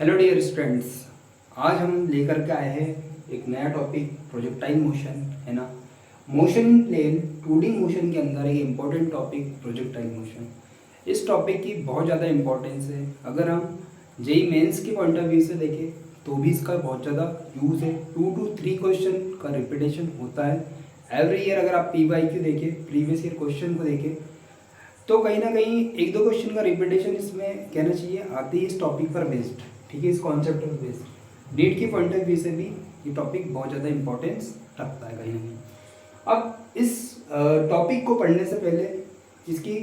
Hello dear students, आज हम लेकर के आए हैं एक नया टॉपिक प्रोजेक्टाइल मोशन, है ना। Motion in plane 2D motion के अंदर एक इम्पॉर्टेंट टॉपिक प्रोजेक्टाइल मोशन। इस टॉपिक की बहुत ज़्यादा इम्पोर्टेंस है। अगर हम जेई मेंस के पॉइंट ऑफ व्यू से देखें तो भी इसका बहुत ज़्यादा यूज़ है। 2 to 3 क्वेश्चन का रिपीटेशन होता है एवरी ईयर। अगर आप PYQ देखें, प्रीवियस ईयर क्वेश्चन को देखें, तो कहीं ना कहीं एक दो क्वेश्चन का रिपीटेशन इसमें कहना चाहिए आती है इस टॉपिक पर बेस्ड, ठीक है, इस कॉन्सेप्ट पर बेस्ड। नीट की पॉइंट ऑफ व्यू से भी ये टॉपिक बहुत ज़्यादा इंपॉर्टेंस रखता है कहीं ना कहीं। अब इस टॉपिक को पढ़ने से पहले इसकी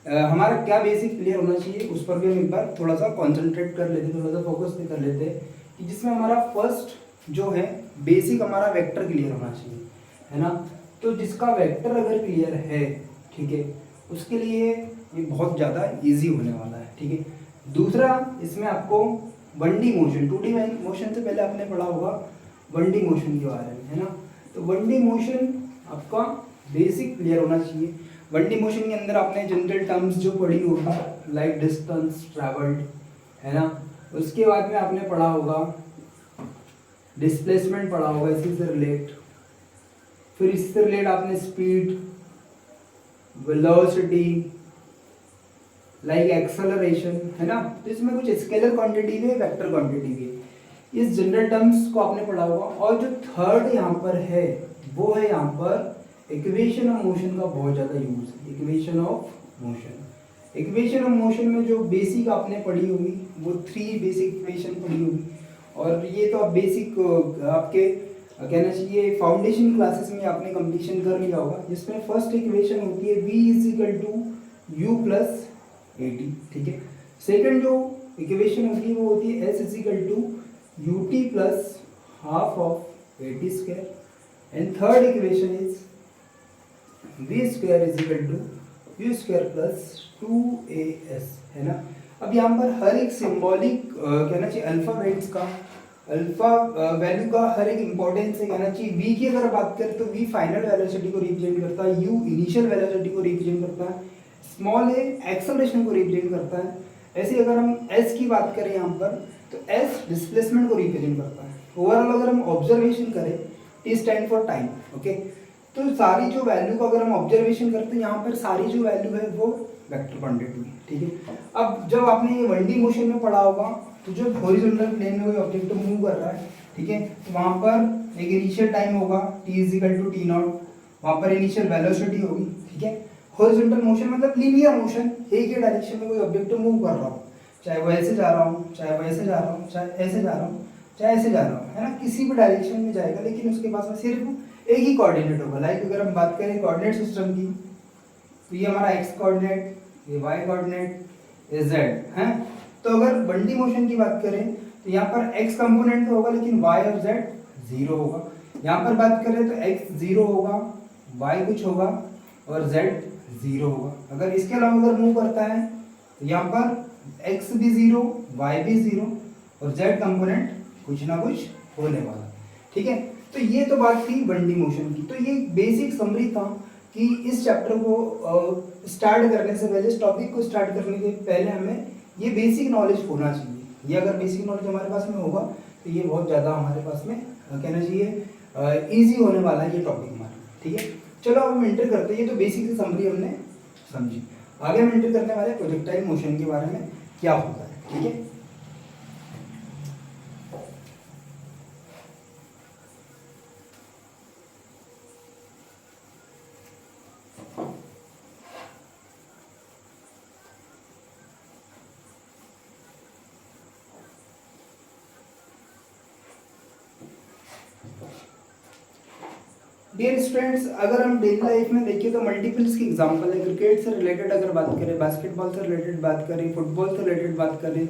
हमारा क्या बेसिक क्लियर होना चाहिए उस पर भी हम एक बार थोड़ा सा कॉन्सेंट्रेट कर लेते, थोड़ा सा फोकस भी कर लेते हैं कि जिसमें हमारा फर्स्ट जो है बेसिक हमारा वेक्टर क्लियर होना चाहिए, है ना। तो जिसका वेक्टर अगर क्लियर है, ठीक है, उसके लिए ये बहुत ज़्यादा इजी होने वाला है, ठीक है। दूसरा, इसमें आपको 1D मोशन, 2D मोशन से पहले आपने पढ़ा होगा 1D मोशन के बारे में, है ना। तो 1D मोशन आपका बेसिक क्लियर होना चाहिए। 1D मोशन के अंदर आपने जनरल टर्म्स जो पढ़ी होगी लाइक डिस्टेंस ट्रैवल्ड, है ना। उसके बाद में आपने पढ़ा होगा डिस्प्लेसमेंट पढ़ा होगा इसी से रिलेट। फिर इससे रिलेट आपने स्पीड, वेलोसिटी, लाइक एक्सेलरेशन, है ना। तो इसमें कुछ स्केलर क्वांटिटी भी है, वेक्टर क्वांटिटी भी है। इस जनरल टर्म्स को आपने पढ़ा होगा। और जो थर्ड यहाँ पर है वो है यहाँ पर इक्वेशन ऑफ मोशन का बहुत ज़्यादा यूज है। Equation of motion, equation of motion में जो बेसिक आपने पढ़ी होगी वो 3 बेसिक इक्वेशन पढ़ी होगी। और ये तो आप बेसिक आपके कहना चाहिए फाउंडेशन क्लासेस में आपने कंप्लीशन कर लिया होगा, जिसमें फर्स्ट इक्वेशन होती है v = u + at, ठीक है। सेकंड जो इक्वेशन होती है वो होती है s = ut + half of at²। And third equation is v² = u² + 2as, है ना। अब यहाँ पर हर एक सिंबॉलिक कहना चाहिए अल्फाबेट्स का, अल्फा वैल्यू का हर एक इंपॉर्टेंस है कहना चाहिए। v की अगर बात करें तो v फाइनल वेलोसिटी को रिप्रेजेंट करता है, u इनिशियल वेलोसिटी को रिप्रेजेंट करता है, स्मॉल a एक्सेलरेशन को रिप्रेजेंट करता है। ऐसे अगर हम s की बात करें यहाँ पर तो s डिस्प्लेसमेंट को रिप्रेजेंट करता है। ओवरऑल अगर हम ऑब्जर्वेशन करें t stand for time, okay. तो सारी जो वैल्यू को अगर हम ऑब्जर्वेशन करते हैं यहाँ पर सारी जो वैल्यू है वो वेक्टर क्वांटिटी है, ठीक है। अब जब आपने ये 1D मोशन में पढ़ा होगा तो जो हॉरिजॉन्टल प्लेन में कोई ऑब्जेक्ट मूव कर रहा है, ठीक है, तो वहाँ पर एक इनिशियल टाइम होगा t = t0, वहाँ पर इनिशियल वेलोसिटी होगी, ठीक है। हॉरिजॉन्टल मोशन मतलब लीनियर मोशन, एक ही डायरेक्शन में कोई ऑब्जेक्ट मूव कर रहा हो, चाहे वो ऐसे जा रहा हूँ, चाहे वो ऐसे जा रहा हूँ, चाहे ऐसे जा रहा हूँ, चाहे ऐसे जा रहा हूँ, है ना। किसी भी डायरेक्शन में जाएगा लेकिन उसके पास में सिर्फ एक ही कोऑर्डिनेट होगा। लाइक अगर हम बात करें कोऑर्डिनेट सिस्टम की तो ये हमारा x कोऑर्डिनेट, ये y कोऑर्डिनेट, ये z है। तो अगर 1D मोशन की बात करें तो यहाँ पर x कंपोनेंट तो होगा लेकिन y और z 0 होगा। यहाँ पर बात करें तो x 0 होगा, y कुछ होगा और z 0 होगा। अगर इसके अलावा अगर मूव करता है तो यहाँ पर x भी 0, y भी 0 और z कंपोनेंट कुछ ना कुछ होने वाला, ठीक है। तो ये तो बात थी 1D मोशन की। तो ये बेसिक समरी था कि इस चैप्टर को स्टार्ट करने से पहले, इस टॉपिक को स्टार्ट करने के पहले हमें ये बेसिक नॉलेज होना चाहिए। ये अगर बेसिक नॉलेज हमारे पास में होगा तो ये बहुत ज़्यादा हमारे पास में कहना चाहिए ईजी होने वाला है ये टॉपिक हमारा, ठीक है। चलो अब हम एंटर करते हैं। ये तो बेसिक सी समरी हमने समझी। आगे हम एंटर करने वाले प्रोजेक्टाइल मोशन के बारे में क्या होता है, ठीक है। डियर स्टूडेंट्स, अगर हम डेली लाइफ में देखें तो मल्टीपल्स की एग्जांपल है। क्रिकेट से रिलेटेड अगर बात करें, बास्केटबॉल से रिलेटेड बात करें, फुटबॉल से रिलेटेड बात करें,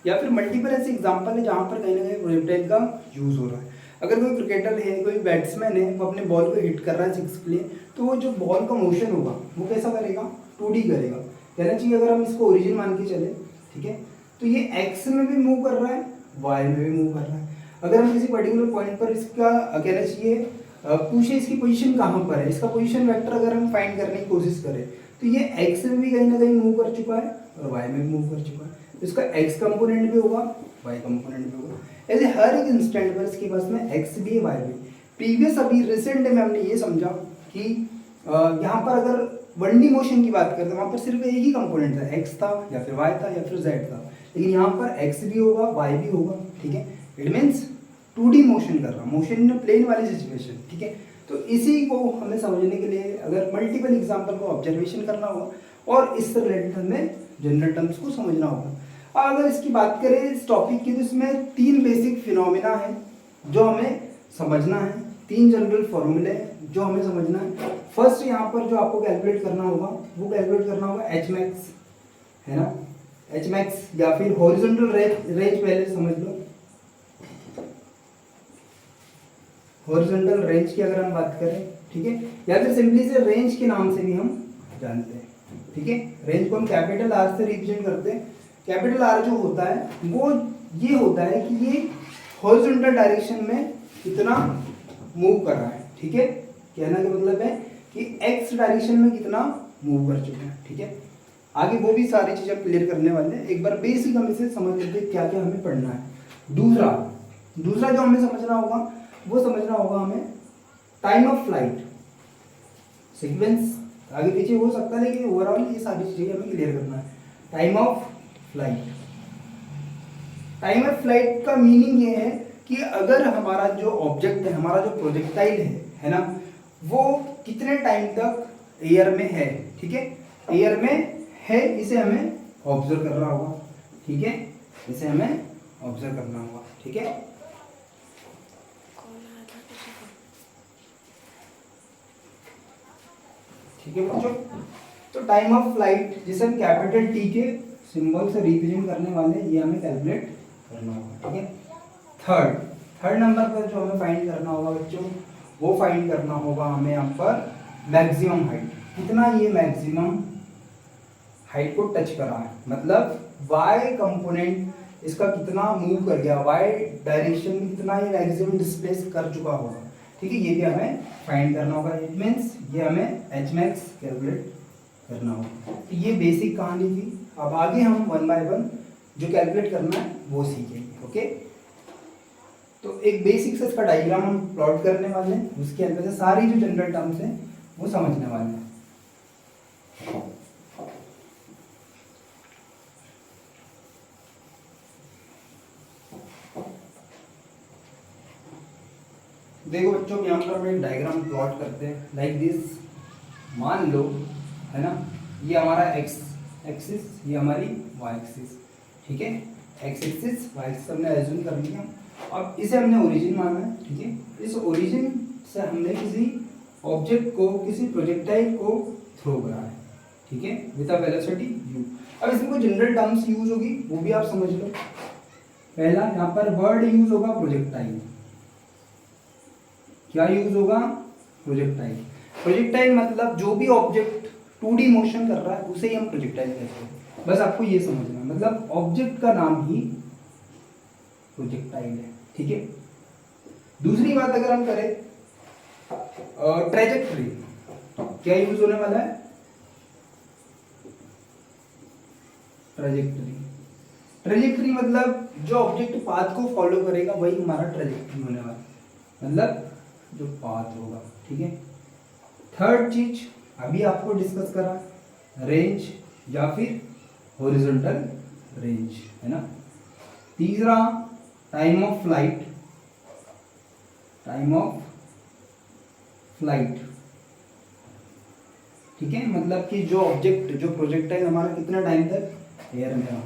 या फिर मल्टीपल ऐसे एग्जांपल है जहाँ पर कहीं ना कहीं प्रोजेक्टाइल का यूज हो रहा है। अगर कोई क्रिकेटर है, कोई बैट्समैन है, वो अपने बॉल को हिट कर रहा है 6 के लिए, तो वो जो बॉल का मोशन होगा वो कैसा करेगा, 2D करेगा। कहना चाहिए अगर हम इसको ओरिजिन मान के चले, ठीक है, तो ये एक्स में भी मूव कर रहा है, वाई में भी मूव कर रहा है। अगर हम किसी पर्टिकुलर पॉइंट पर इसका कहना चाहिए पूछे इसकी पोजीशन कहाँ पर है, इसका पोजीशन वेक्टर अगर हम फाइंड करने की कोशिश करें तो ये एक्स में भी कहीं ना कहीं मूव कर चुका है और वाई में भी मूव कर चुका है। इसका एक्स कंपोनेंट भी होगा, वाई कंपोनेंट भी होगा। ऐसे हर एक इंस्टेंट पर इसके पास में एक्स भी है, वाई भी। प्रीवियस अभी रिसेंट में हमने ये समझा कि यहाँ पर अगर 1D मोशन की बात करते हैं वहाँ पर सिर्फ एक ही कंपोनेंट था, एक्स था या फिर वाई था या फिर जेड था, लेकिन यहाँ पर एक्स भी होगा, वाई भी होगा, ठीक है। इट मीन्स 2D मोशन कर रहा, मोशन इन प्लेन वाली सिचुएशन, ठीक है। तो इसी को हमें समझने के लिए अगर मल्टीपल एग्जाम्पल को ऑब्जर्वेशन करना होगा और इससे रिलेटेड हमें जनरल टर्म्स को समझना होगा। और अगर इसकी बात करें इस टॉपिक की, तो इसमें 3 बेसिक फिनोमिना है जो हमें समझना है, 3 जनरल फॉर्मूले जो हमें समझना है। फर्स्ट यहाँ पर जो आपको कैलकुलेट करना होगा वो कैलकुलेट करना होगा एच मैक्स, है ना, एच मैक्स या फिर हॉरिजॉन्टल रेंज पहले समझ लो। हॉरिजॉन्टल रेंज की अगर हम बात करें, ठीक है, या फिर सिंपली से रेंज के नाम से भी हम जानते हैं, ठीक है। रेंज को हम कैपिटल आर से रिप्रेजेंट करते हैं। कैपिटल आर जो होता है वो ये होता है कि ये हॉरिजॉन्टल डायरेक्शन में कितना मूव कर रहा है, ठीक है। कहना का मतलब है कि एक्स डायरेक्शन में कितना मूव कर चुके हैं, ठीक है। आगे वो भी सारी चीजें हम क्लियर करने वाले हैं। एक बार बेसिक हम इसे समझ लेते हैं क्या क्या हमें पढ़ना है। दूसरा जो हमें समझना होगा वो समझना होगा हमें टाइम ऑफ फ्लाइट सीक्वेंस, आगे पीछे हो सकता है लेकिन ओवरऑल ये सारी चीजें हमें क्लियर करना है। Time of flight, time of flight का मीनिंग ये है कि अगर हमारा जो ऑब्जेक्ट है, हमारा जो प्रोजेक्टाइल है ना, वो कितने टाइम तक एयर में है, ठीक है, एयर में है, इसे हमें ऑब्जर्व करना होगा, ठीक है, इसे हमें ऑब्जर्व करना होगा, ठीक है। ठीक है बच्चों, तो टाइम ऑफ फ्लाइट जिसे हम कैपिटल टी के सिंबल से रिप्रेजेंट करने वाले हैं, ये हमें कैलकुलेट करना होगा, ठीक है। थर्ड नंबर पर जो हमें फाइंड करना होगा बच्चों, वो फाइंड करना होगा हमें यहाँ पर मैक्सिमम हाइट, कितना ये मैक्सिमम हाइट को टच करा है, मतलब वाई कंपोनेंट इसका कितना मूव कर गया, वाई डायरेक्शन में कितना ये मैक्सिमम डिस्प्लेस कर चुका होगा, ठीक है। ये भी हमें फाइंड करना होगा। इट मीन्स ये हमें एच मैक्स कैलकुलेट करना होगा। तो ये बेसिक कहानी थी। अब आगे हम 1 बाय 1 जो कैलकुलेट करना है वो सीखेंगे, ओके। तो एक बेसिक से इसका डायग्राम हम प्लॉट करने वाले हैं, उसके अंदर से सारी जो जनरल टर्म्स हैं वो समझने वाले हैं। देखो बच्चों, यहाँ पर हम एक डायग्राम प्लॉट करते हैं लाइक दिस। मान लो, है ना, ये हमारा एक्स एक्सिस, ये हमारी वाई एक्सिस, ठीक है। एक्स एक्सिस वाई एक्सिस हमने एज्यूम कर लिया। अब इसे हमने ओरिजिन माना है, ठीक है। इस ओरिजिन से हमने किसी ऑब्जेक्ट को, किसी प्रोजेक्टाइल को थ्रो करा है, ठीक है, विद अ वेलोसिटी u। अब इसमें कोई जनरल टर्म्स यूज होगी वो भी आप समझ लो। पहला यहाँ पर वर्ड यूज होगा प्रोजेक्टाइल। क्या यूज होगा? प्रोजेक्टाइल। प्रोजेक्टाइल मतलब जो भी ऑब्जेक्ट 2D मोशन कर रहा है उसे ही हम प्रोजेक्टाइल कहते हैं। बस आपको ये समझना, मतलब ऑब्जेक्ट का नाम ही प्रोजेक्टाइल है, ठीक है। दूसरी बात अगर हम करें ट्रैजेक्टरी, क्या यूज होने वाला है? ट्रैजेक्टरी। ट्रैजेक्टरी मतलब जो ऑब्जेक्ट पाथ को फॉलो करेगा वही हमारा ट्रैजेक्टरी होने वाला है, मतलब जो पाथ होगा, ठीक है। थर्ड चीज अभी आपको डिस्कस करा, रेंज या फिर हॉरिजॉन्टल रेंज, है ना। तीसरा time of flight, time of flight, ठीक है, मतलब कि जो ऑब्जेक्ट, जो प्रोजेक्टाइल हमारा कितना टाइम तक एयर में रहा,